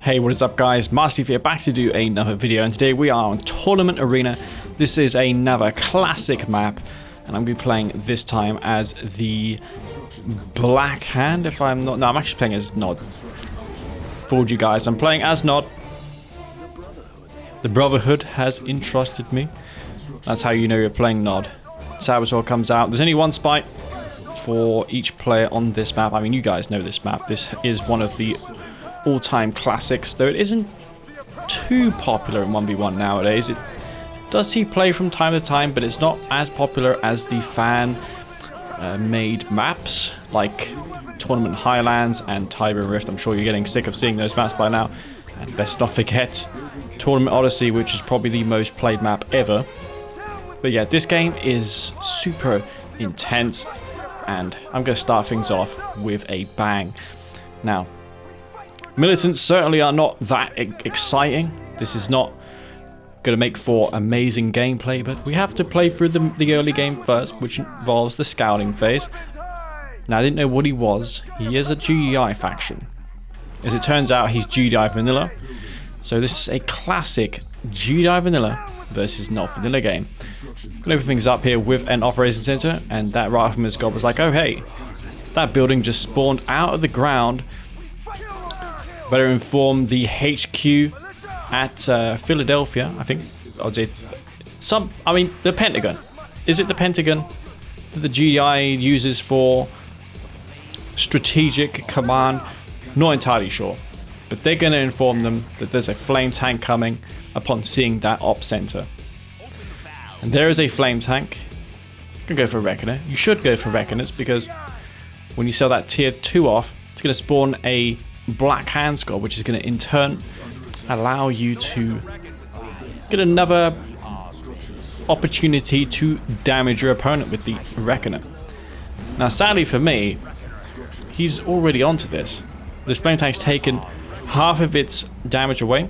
Hey, what is up guys? Master here, back to do another video, and today we are on Tournament Arena. This is another classic map, and I'm going to be playing this time as the Black Hand, if I'm not... No, I'm actually playing as Nod. Fooled you guys, I'm playing as Nod. The Brotherhood has entrusted me. That's how you know you're playing Nod. Saboteur comes out. There's only one spike for each player on this map. I mean, you guys know this map. This is one of the all-time classics, though it isn't too popular in 1v1 nowadays. It does see play from time to time, but it's not as popular as the fan made maps like Tournament Highlands and Tiberian Rift. I'm sure you're getting sick of seeing those maps by now. And let's not forget Tournament Odyssey, which is probably the most played map ever. But yeah, this game is super intense, and I'm going to start things off with a bang. Now, militants certainly are not that exciting. This is not going to make for amazing gameplay, but we have to play through the early game first, which involves the scouting phase. Now, I didn't know what he was. He is a GDI faction. As it turns out, he's GDI Vanilla. So this is a classic GDI Vanilla versus not Vanilla game. Gonna open things up here with an operations center, and that rifleman's god was like, oh hey, that building just spawned out of the ground. Better inform the HQ at Philadelphia, I think. I'd say the Pentagon. Is it the Pentagon that the GDI uses for strategic command? Not entirely sure. But they're going to inform them that there's a flame tank coming upon seeing that op center. And there is a flame tank. You can go for a Reckoner. You should go for Reckoners, because when you sell that tier 2 off, it's going to spawn a Black Hand squad, which is going to in turn allow you to get another opportunity to damage your opponent with the Reckoner. Now, sadly for me, he's already onto this. This flame tank's taken half of its damage away.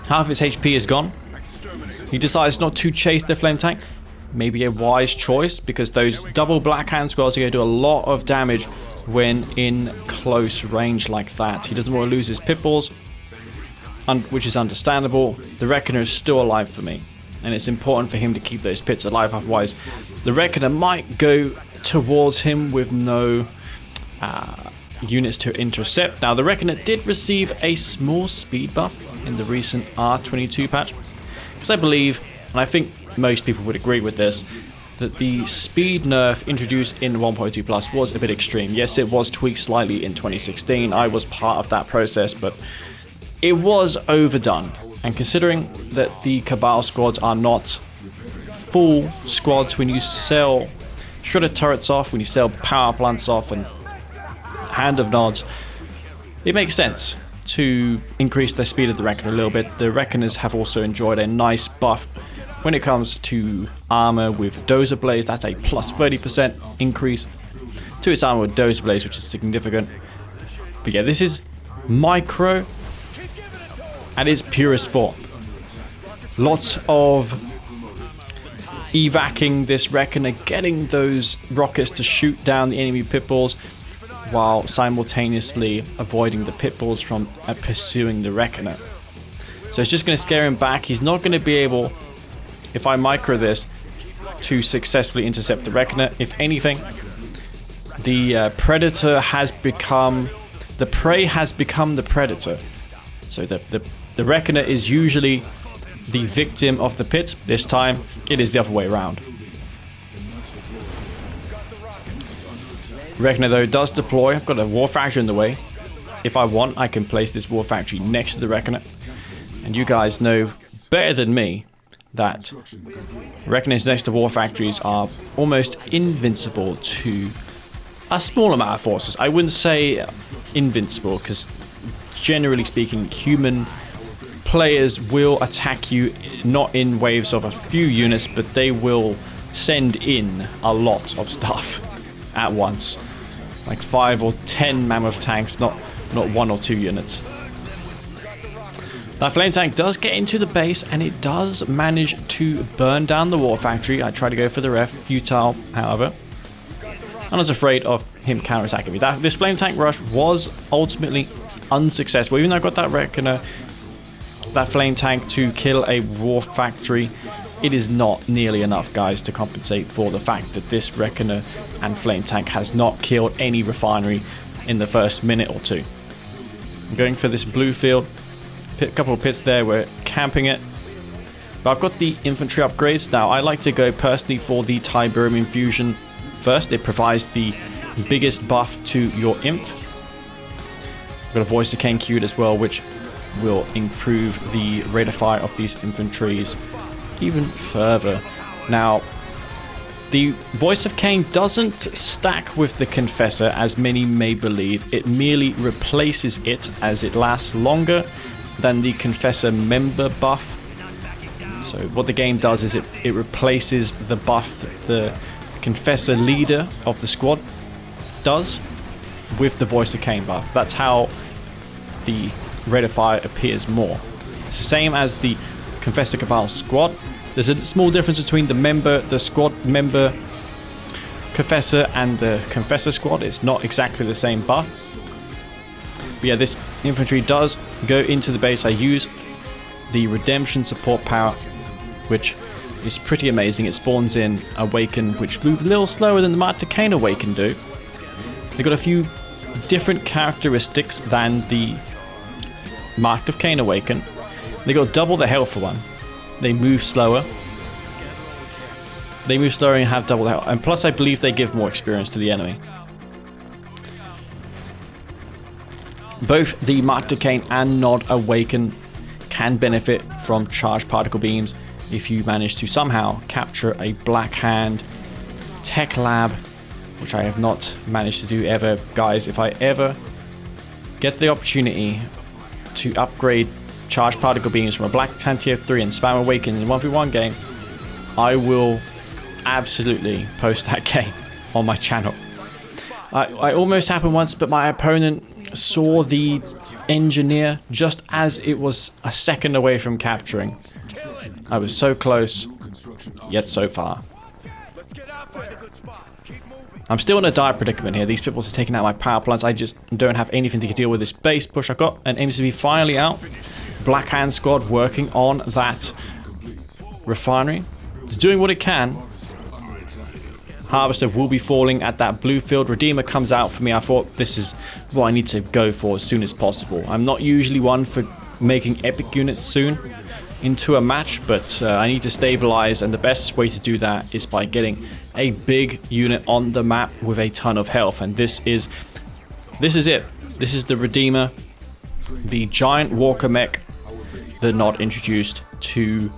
Half of its HP is gone. He decides not to chase the flame tank. Maybe a wise choice, because those double Black Hand squads are going to do a lot of damage when in close range like that. He doesn't want to lose his pit bulls, which is understandable. The Reckoner is still alive for me, and it's important for him to keep those pits alive, otherwise the Reckoner might go towards him with no units to intercept. Now, the Reckoner did receive a small speed buff in the recent R22 patch, because I believe, and I think most people would agree with this, that the speed nerf introduced in 1.2 Plus was a bit extreme. Yes, it was tweaked slightly in 2016. I was part of that process, but it was overdone. And considering that the Cabal squads are not full squads, when you sell shredder turrets off, when you sell power plants off, and Hand of Nods, it makes sense to increase the speed of the Reckoner a little bit. The Reckoners have also enjoyed a nice buff when it comes to armor with Dozer Blaze. That's a plus 30% increase to its armor with Dozer Blaze, which is significant. But yeah, this is micro at its purest form. Lots of evacing this Reckoner, getting those rockets to shoot down the enemy pit bulls, while simultaneously avoiding the pit bulls from pursuing the Reckoner. So it's just going to scare him back. He's not going to be able, if I micro this, to successfully intercept the Reckoner. If anything, the predator has become, the prey has become the predator. So the Reckoner is usually the victim of the pit. This time, it is the other way around. Reckoner, though, does deploy. I've got a War Factory in the way. If I want, I can place this War Factory next to the Reckoner. And you guys know better than me that Reckoners next to War Factories are almost invincible to a small amount of forces. I wouldn't say invincible, because generally speaking, human players will attack you not in waves of a few units, but they will send in a lot of stuff at once. Like 5 or 10 mammoth tanks, not 1 or 2 units. That flame tank does get into the base, and it does manage to burn down the War Factory. I tried to go for the ref, futile, however. I was afraid of him counterattacking me. This flame tank rush was ultimately unsuccessful. Even though I got that Reckoner, that flame tank to kill a war factory, it is not nearly enough, guys, to compensate for the fact that this Reckoner and flame tank has not killed any refinery in the first minute or two. I'm going for this blue field. A couple of pits there, we're camping it. But I've got the infantry upgrades. Now, I like to go personally for the Tiberium infusion first. It provides the biggest buff to your imp. I've got a voice of Kane queued as well, which will improve the rate of fire of these infantries even further. Now, the voice of Kane doesn't stack with the Confessor as many may believe. It merely replaces it, as it lasts longer than the Confessor member buff. So what the game does is it replaces the buff that the Confessor leader of the squad does with the voice of Kane buff. That's how the rate of fire appears more. It's the same as the Confessor Cabal squad. There's a small difference between the squad member Confessor and the Confessor squad. It's not exactly the same buff. But yeah, this infantry does go into the base. I use the Redemption support power, which is pretty amazing. It spawns in Awaken, which move a little slower than the Mark of Kane Awaken do. They've got a few different characteristics than the Mark of Kane Awaken. They got double the health for one. They move slower. They move slower and have double the health. And plus, I believe they give more experience to the enemy. Both the Mark of Kane and Nod Awaken can benefit from charged particle beams if you manage to somehow capture a Black Hand tech lab, which I have not managed to do ever. Guys, if I ever get the opportunity to upgrade charged particle beams from a Black Hand tier 3 and spam Awaken in a 1v1 game, I will absolutely post that game on my channel. I almost happened once, but my opponent saw the engineer just as it was a second away from capturing. I was so close, yet so far. I'm still in a dire predicament here. These people are taking out my power plants. I just don't have anything to deal with this base push I've got. And aims to be finally out. Black Hand squad working on that refinery. It's doing what it can. Harvester will be falling at that blue field. Redeemer comes out for me. I thought this is what I need to go for as soon as possible. I'm not usually one for making epic units soon into a match, but I need to stabilize, and the best way to do that is by getting a big unit on the map with a ton of health. And this is it. This is the Redeemer, the giant walker mech that not introduced to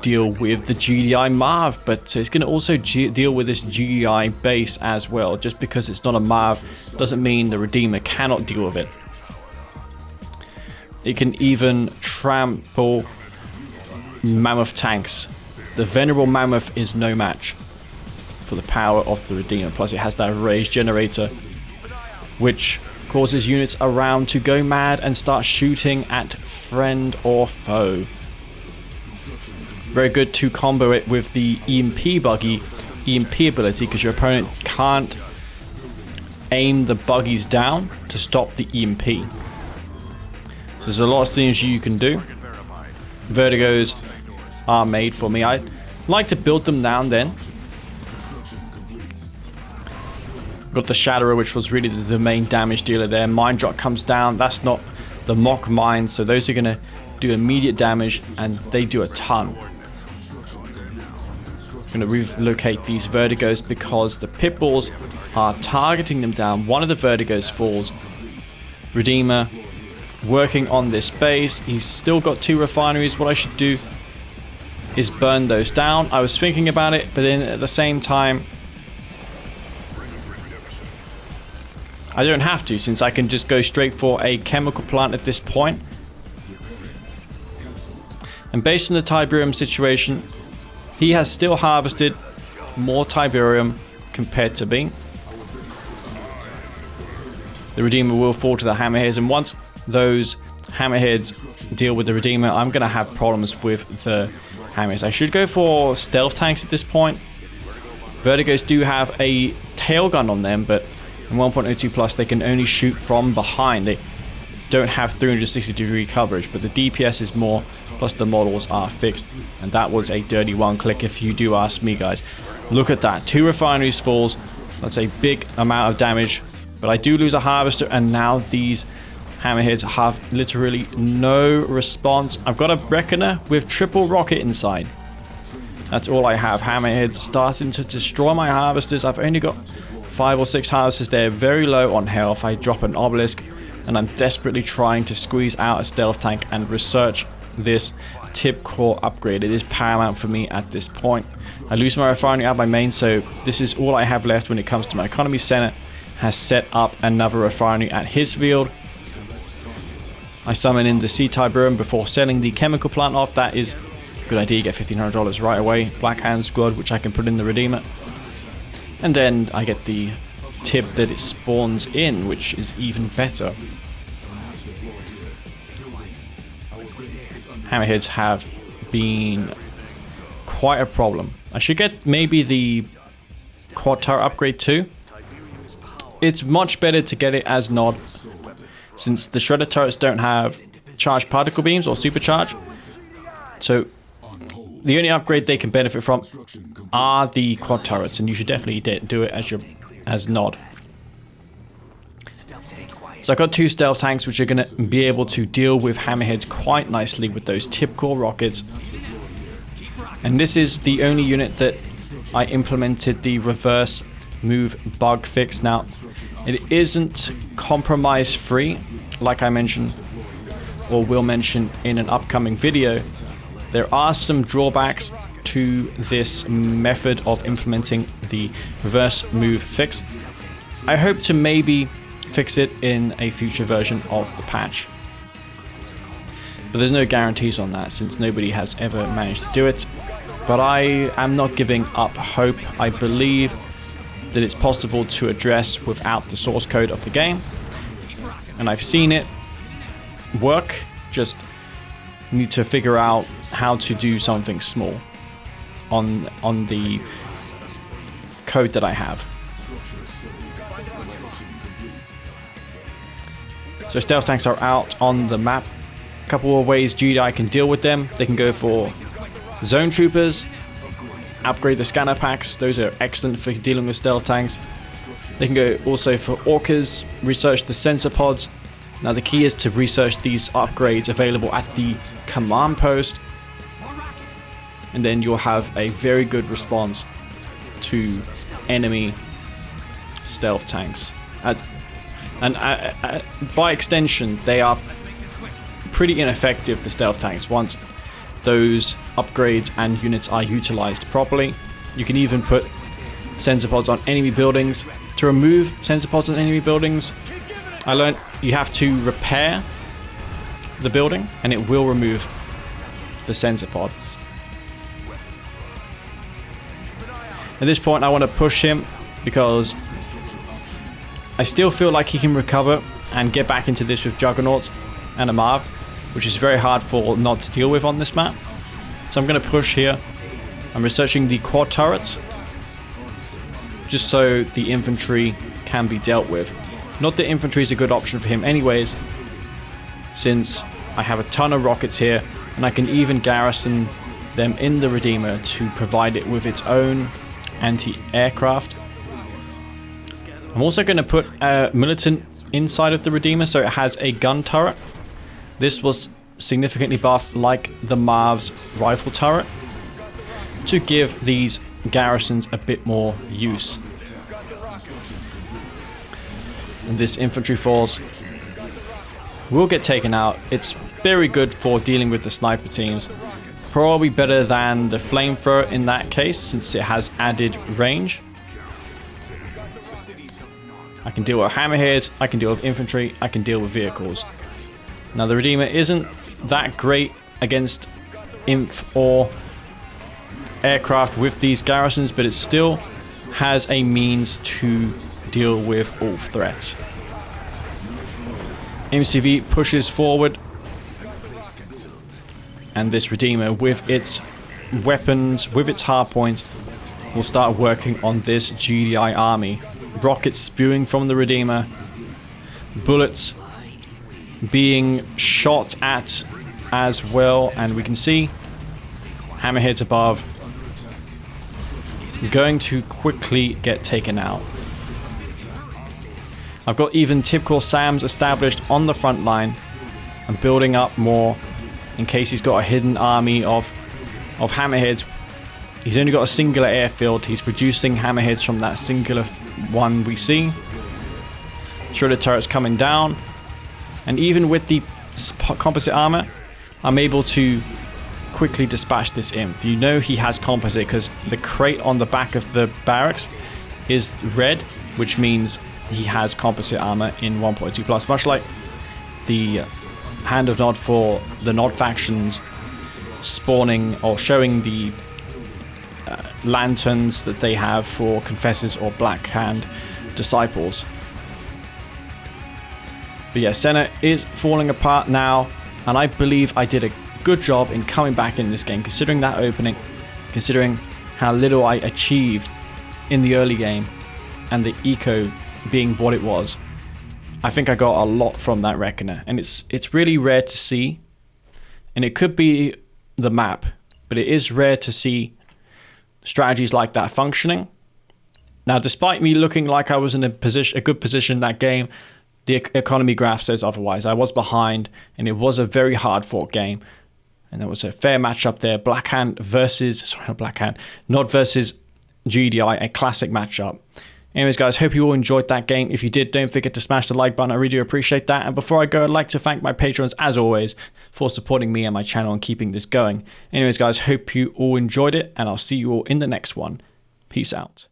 deal with the GDI Marv, but it's going to also deal with this GDI base as well. Just because it's not a Marv doesn't mean the Redeemer cannot deal with it. It can even trample Mammoth tanks. The Venerable Mammoth is no match for the power of the Redeemer. Plus it has that rage generator, which causes units around to go mad and start shooting at friend or foe. Very good to combo it with the EMP buggy EMP ability, because your opponent can't aim the buggies down to stop the EMP. So there's a lot of things you can do. Vertigos are made for me. I like to build them now and then. Got the Shatterer, which was really the main damage dealer there. Mine Drop comes down. That's not the mock mines, so those are going to do immediate damage, and they do a ton. I'm going to relocate these Vertigos because the Pitbulls are targeting them down. One of the Vertigos falls. Redeemer working on this base. He's still got 2 refineries. What I should do is burn those down. I was thinking about it, but then at the same time, I don't have to, since I can just go straight for a chemical plant at this point. And based on the Tiberium situation, he has still harvested more Tiberium compared to me. The Redeemer will fall to the Hammerheads, and once those Hammerheads deal with the Redeemer, I'm going to have problems with the Hammerheads. I should go for stealth tanks at this point. Vertigos do have a tail gun on them, but in 1.02 plus they can only shoot from behind. They don't have 360-degree coverage, but the DPS is more, plus the models are fixed. And that was a dirty one-click if you do ask me, guys. Look at that. 2 refineries falls. That's a big amount of damage. But I do lose a harvester, and now these hammerheads have literally no response. I've got a reckoner with triple rocket inside. That's all I have. Hammerheads starting to destroy my harvesters. I've only got 5 or 6 harvesters. They're very low on health. I drop an obelisk, and I'm desperately trying to squeeze out a stealth tank and research this tip core upgrade. It is paramount for me at this point. I lose my refinery out my main, so this is all I have left when it comes to my economy center. Has set up another refinery at his field. I summon in the C-type room before selling the chemical plant off. That is a good idea. You get $1,500 right away. Black Hand Squad, which I can put in the Redeemer. And then I get the tip that it spawns in, which is even better. Hammerheads have been quite a problem. I should get maybe the quad turret upgrade too. It's much better to get it as Nod, since the shredder turrets don't have charged particle beams or supercharge. So the only upgrade they can benefit from are the quad turrets, and you should definitely do it as Nod. So I've got 2 stealth tanks which are going to be able to deal with hammerheads quite nicely with those tip core rockets. And this is the only unit that I implemented the reverse move bug fix. Now, it isn't compromise free, like I mentioned or will mention in an upcoming video. There are some drawbacks to this method of implementing the reverse move fix. I hope to maybe fix it in a future version of the patch, but there's no guarantees on that since nobody has ever managed to do it. But I am not giving up hope. I believe that it's possible to address without the source code of the game, and I've seen it work. Just need to figure out how to do something small on the code that I have. So stealth tanks are out on the map. A couple of ways GDI can deal with them. They can go for zone troopers, upgrade the scanner packs. Those are excellent for dealing with stealth tanks. They can go also for orcas, research the sensor pods. Now the key is to research these upgrades available at the command post, and then you'll have a very good response to enemy stealth tanks. And by extension, they are pretty ineffective, the stealth tanks, once those upgrades and units are utilized properly. You can even put sensor pods on enemy buildings. To remove sensor pods on enemy buildings, I learned you have to repair the building and it will remove the sensor pod. At this point I want to push him because I still feel like he can recover and get back into this with Juggernauts and a Marv, which is very hard for Nod to deal with on this map. So I'm going to push here. I'm researching the quad turrets just so the infantry can be dealt with. Not that infantry is a good option for him anyways, since I have a ton of rockets here and I can even garrison them in the Redeemer to provide it with its own anti-aircraft. I'm also going to put a militant inside of the Redeemer so it has a gun turret. This was significantly buffed like the Marv's rifle turret to give these garrisons a bit more use. And this infantry force will get taken out. It's very good for dealing with the sniper teams. Probably better than the flamethrower in that case since it has added range. I can deal with hammerheads, I can deal with infantry, I can deal with vehicles. Now the Redeemer isn't that great against inf or aircraft with these garrisons, but it still has a means to deal with all threats. MCV pushes forward, and this Redeemer with its weapons, with its hardpoints, will start working on this GDI army. Rockets spewing from the Redeemer, bullets being shot at as well, and we can see hammerheads above going to quickly get taken out. I've got even typical Sams established on the front line. I'm building up more in case he's got a hidden army of hammerheads. He's only got a singular airfield. He's producing hammerheads from that singular one we see. Shredder turrets coming down. And even with the composite armor, I'm able to quickly dispatch this imp. You know he has composite because the crate on the back of the barracks is red, which means he has composite armor in 1.2 plus, much like the Hand of Nod for the Nod factions spawning or showing the lanterns that they have for Confessors or Black Hand Disciples. But yeah, Senna is falling apart now, and I believe I did a good job in coming back in this game, considering that opening, considering how little I achieved in the early game, and the eco being what it was. I think I got a lot from that Reckoner, and it's really rare to see, and it could be the map, but it is rare to see strategies like that functioning. Now, despite me looking like I was in a good position in that game, the economy graph says otherwise. I was behind, and it was a very hard fought game, and there was a fair matchup there. Nod versus GDI, a classic matchup. Anyways, guys, hope you all enjoyed that game. If you did, don't forget to smash the like button. I really do appreciate that. And before I go, I'd like to thank my patrons, as always, for supporting me and my channel and keeping this going. Anyways, guys, hope you all enjoyed it, and I'll see you all in the next one. Peace out.